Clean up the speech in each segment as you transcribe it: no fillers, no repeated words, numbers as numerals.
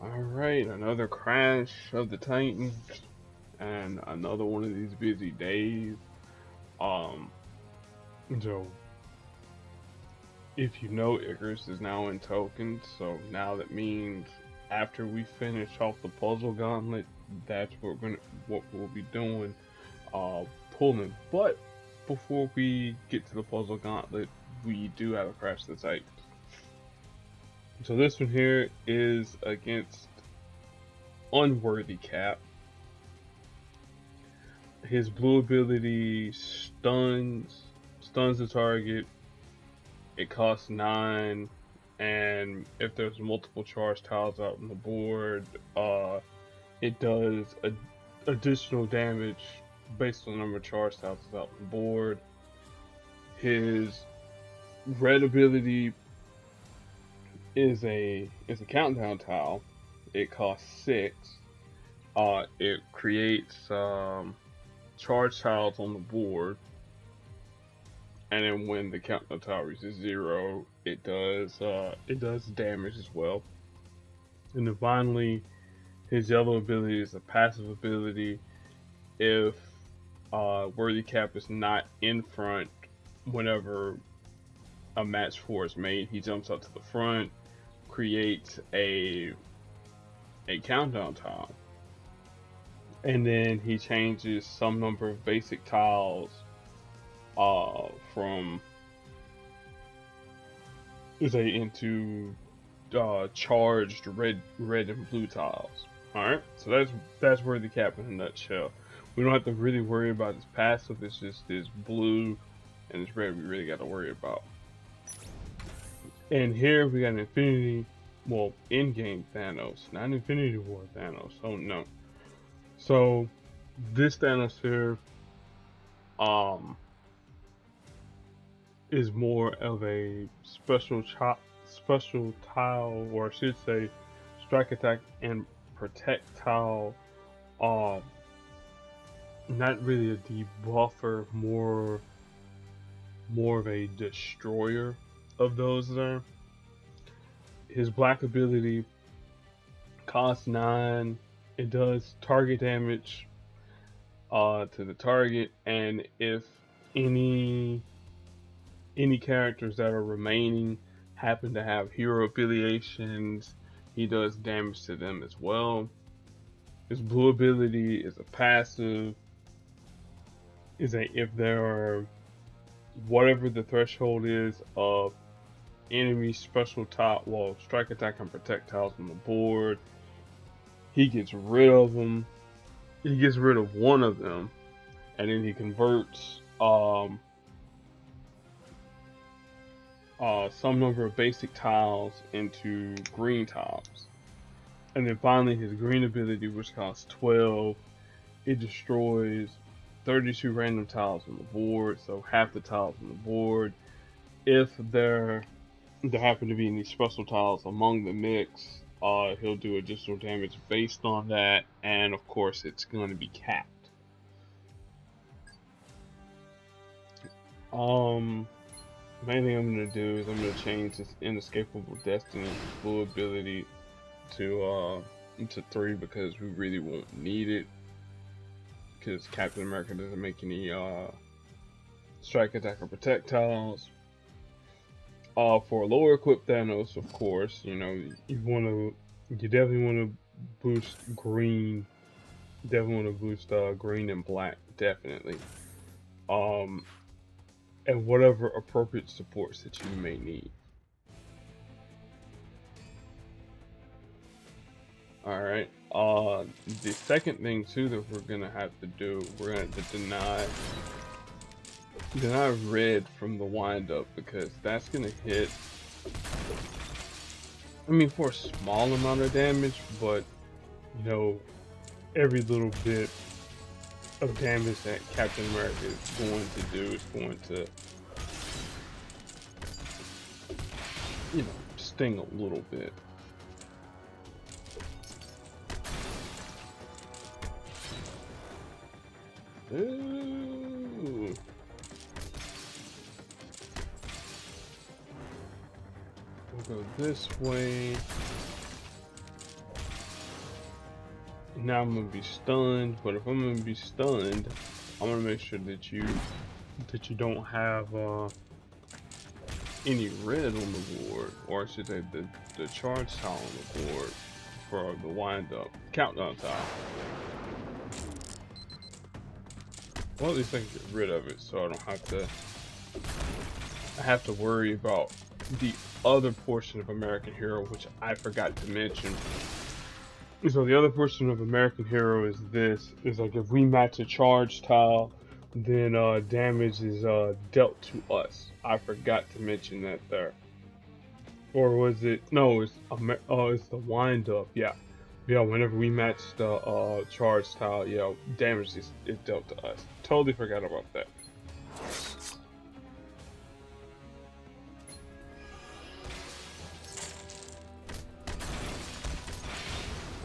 Alright, another crash of the Titans and another one of these busy days. Um, so if you know, Icarus is now in tokens, so now that means after we finish off the puzzle gauntlet, that's what we'll be doing, uh, pulling. But before we get to the puzzle gauntlet, we do have a crash of the Titans. So this one here is against Unworthy Cap. His blue ability stuns the target. It costs 9, and if there's multiple charge tiles out on the board, it does additional damage based on the number of charge tiles out on the board. His red ability is a countdown tile. It costs 6. It creates charge tiles on the board, and then when the countdown tile reaches 0, it does damage as well. And then finally, his yellow ability is a passive ability. If Worthy Cap is not in front whenever a match 4 is made, he jumps up to the front, creates a countdown tile, and then he changes some number of basic tiles from say into charged red and blue tiles. All right, so that's Worthy Cap in a nutshell. We don't have to really worry about his passive. It's just this blue and this red we really got to worry about. And here we got an Endgame Thanos, not Infinity War Thanos. Oh no. So this Thanos here, um, is more of a special tile, or I should say, strike attack and protect tile. Um, Not really a debuffer, more of a destroyer of those there. His black ability costs 9. It does target damage to the target, and if any characters that are remaining happen to have hero affiliations, he does damage to them as well. His blue ability is a passive. If there are whatever the threshold is of enemy strike attack and protect tiles on the board, he gets rid of them. He gets rid of one of them, and then he converts some number of basic tiles into green tiles. And then finally, his green ability, which costs 12, it destroys 32 random tiles on the board, so half the tiles on the board. If there happen to be any special tiles among the mix, he'll do additional damage based on that, and of course, it's going to be capped. Main thing I'm gonna do is I'm gonna change this Inescapable Destiny blue ability to 3 because we really won't need it. Because Captain America doesn't make any strike attack or protect tiles. For lower equipped Thanos, of course, you definitely wanna boost green. Definitely wanna boost green and black, definitely. Um, and whatever appropriate supports that you may need. All right. The second thing too that we're gonna have to do, we're gonna have to deny red from the windup because that's gonna hit. I mean, for a small amount of damage, but you know, every little bit of damage that Captain America is going to do is going to, sting a little bit. Ooh. We'll go this way. now I'm gonna be stunned. But if I'm gonna be stunned, I'm gonna make sure that you don't have any red on the board, or I should say the charge tile on the board for the wind up countdown tile. Well, at least I can get rid of it, so I don't have to worry about the other portion of American Hero, which I forgot to mention. So the other portion of American Hero is this: is like if we match a charge tile, then damage is dealt to us. I forgot to mention that there. Or was it? No, it's the wind up. Yeah, yeah. Whenever we match the charge tile, yeah, damage is dealt to us. Totally forgot about that.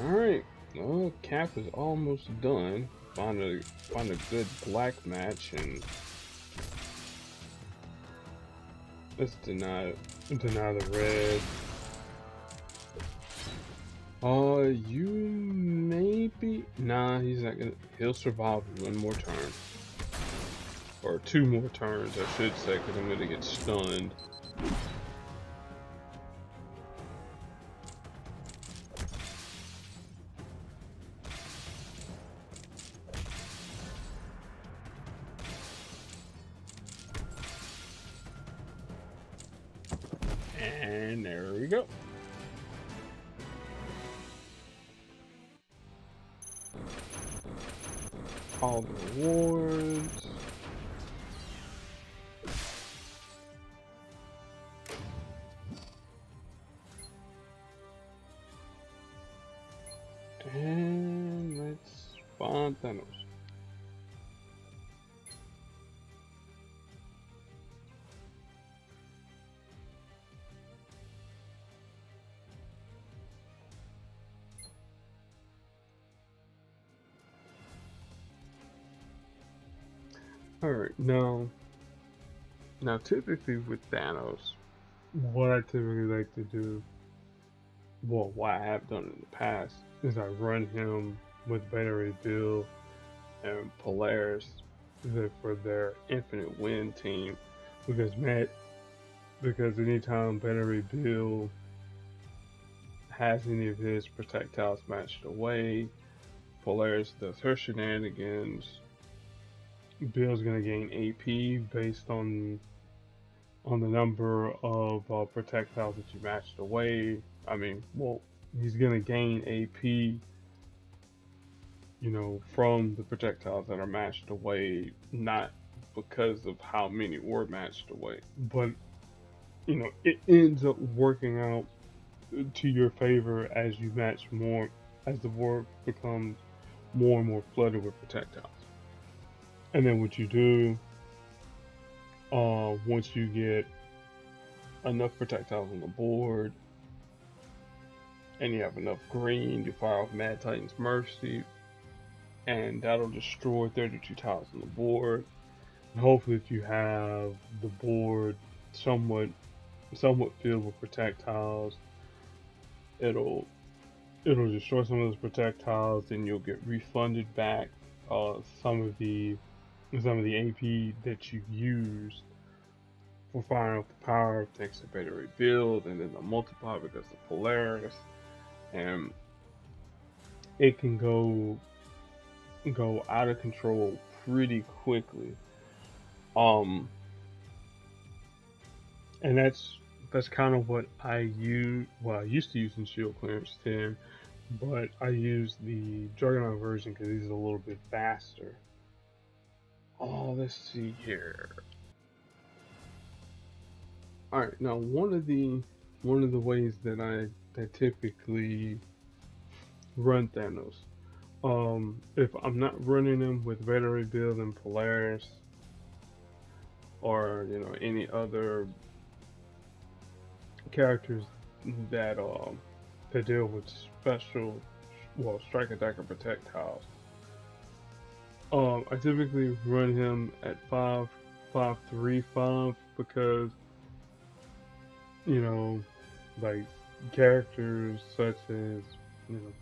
All right, well, cap is almost done. Find a good black match and let's deny the red. You maybe nah. He's not gonna. He'll survive one more turn or two more turns, I should say, because I'm gonna get stunned. And there we go. All the rewards. And let's find Thanos. Alright, now typically with Thanos, what I typically like to do, well, what I have done in the past, is I run him with Beta Ray Bill and Polaris for their infinite win team, because anytime Beta Ray Bill has any of his projectiles matched away, Polaris does her shenanigans. Bill's gonna gain AP based on the number of projectiles that you matched away. I mean, well, he's gonna gain AP, from the projectiles that are matched away, not because of how many were matched away, but it ends up working out to your favor as you match more, as the board becomes more and more flooded with projectiles. And then what you do, once you get enough projectiles on the board, and you have enough green, you fire off Mad Titan's Mercy, and that'll destroy 32 tiles on the board. And hopefully, if you have the board somewhat filled with projectiles, it'll destroy some of those projectiles, and you'll get refunded back some of the AP that you used for firing off the power thanks to Beta Ray build, and then the multiply because of Polaris, and it can go out of control pretty quickly. And that's kind of what I use. Well, I used to use in Shield Clearance 10, but I use the Juggernaut version because he's a little bit faster. Oh, let's see here. All right, now one of the ways that I typically run Thanos, if I'm not running him with Beta Ray build and Polaris, or any other characters that deal with special, strike, attack, or projectiles. I typically run him at 5-5-3-5 because like characters such as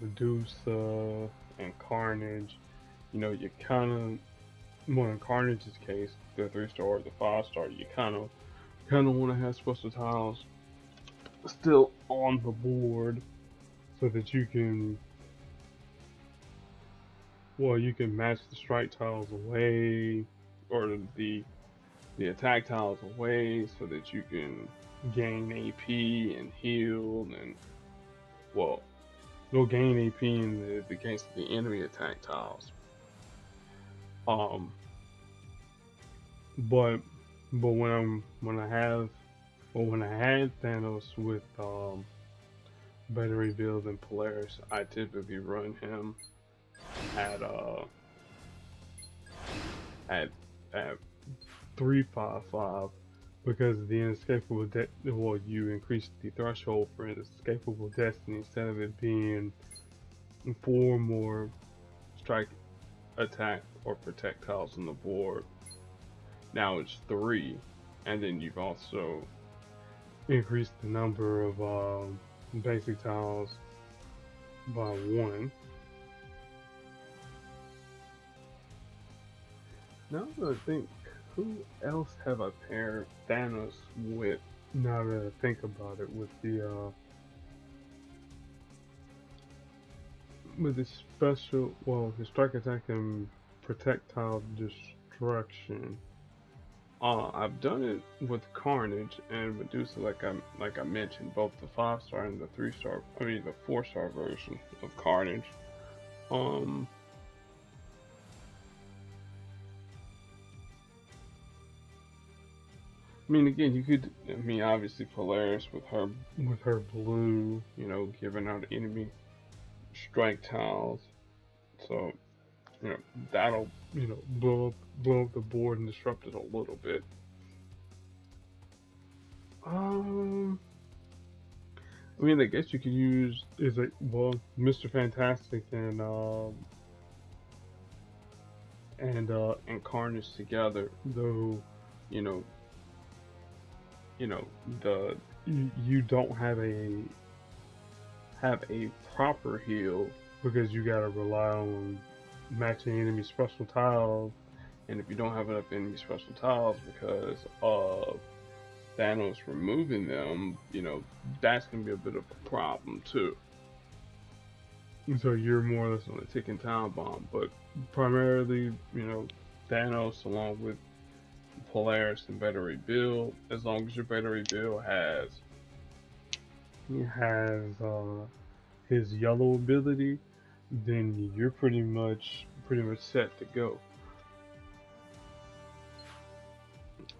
Medusa and Carnage, you know, you kind of, well, in Carnage's case, the 3-star or the 5-star, you kind of want to have special tiles still on the board so that you can, well, you can match the strike tiles away or the attack tiles away so that you can gain AP and heal and, well, you'll gain AP in the case of the enemy attack tiles. Um, but when I had Thanos with battery build and Polaris, I typically run him at at at 355 because the inescapable well, you increase the threshold for inescapable destiny instead of it being 4 more strike, attack, or protect tiles on the board. Now it's 3, and then you've also increased the number of basic tiles by 1. Now that I think, who else have I paired Thanos with? Now that I think about it, with his special, well, his strike attack and projectile destruction. I've done it with Carnage and Medusa, like I mentioned, both the 5-star and the 3-star. I mean, the 4-star version of Carnage. I mean, again, you could. I mean, obviously Polaris with her blue, you know, giving out enemy strike tiles. So, you know, that'll, you know, blow up the board and disrupt it a little bit. I mean, I guess you could use Mr. Fantastic and Carnage together, though, you know, the you don't have a proper heal because you gotta rely on matching enemy special tiles, and if you don't have enough enemy special tiles because of Thanos removing them, you know, that's gonna be a bit of a problem too. So you're more or less on a ticking time bomb, but primarily, you know, Thanos along with Polaris and better rebuild. As long as your better rebuild has his yellow ability, then you're pretty much set to go.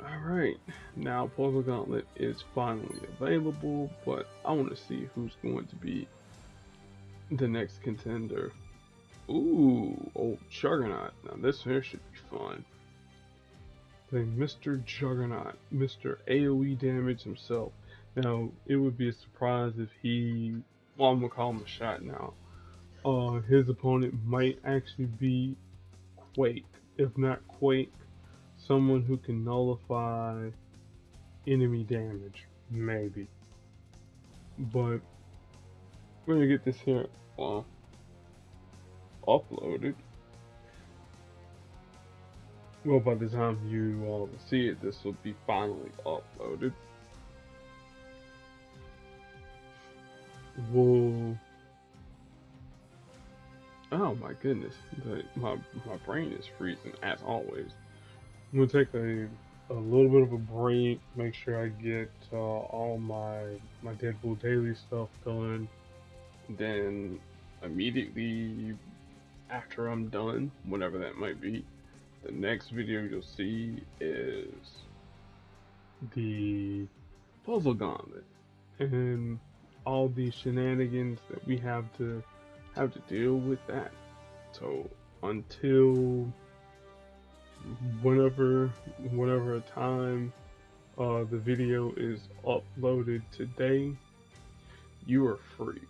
Alright, now Puzzle Gauntlet is finally available, but I want to see who's going to be the next contender. Ooh, old Juggernaut. Now this here should be fun. Playing Mr. Juggernaut, Mr. AoE damage himself. Now, it would be a surprise if well, I'm gonna call him a shot now. His opponent might actually be Quake. If not Quake, someone who can nullify enemy damage, maybe. But we're gonna get this here uploaded. Well, by the time you all see it, this will be finally uploaded. Whoa. Oh my goodness. My brain is freezing as always. I'm gonna take a little bit of a break, make sure I get all my Deadpool Daily stuff done. Then immediately after I'm done, whenever that might be, the next video you'll see is the Puzzle Gauntlet and all the shenanigans that we have to deal with that. So until whenever time the video is uploaded today, you are free.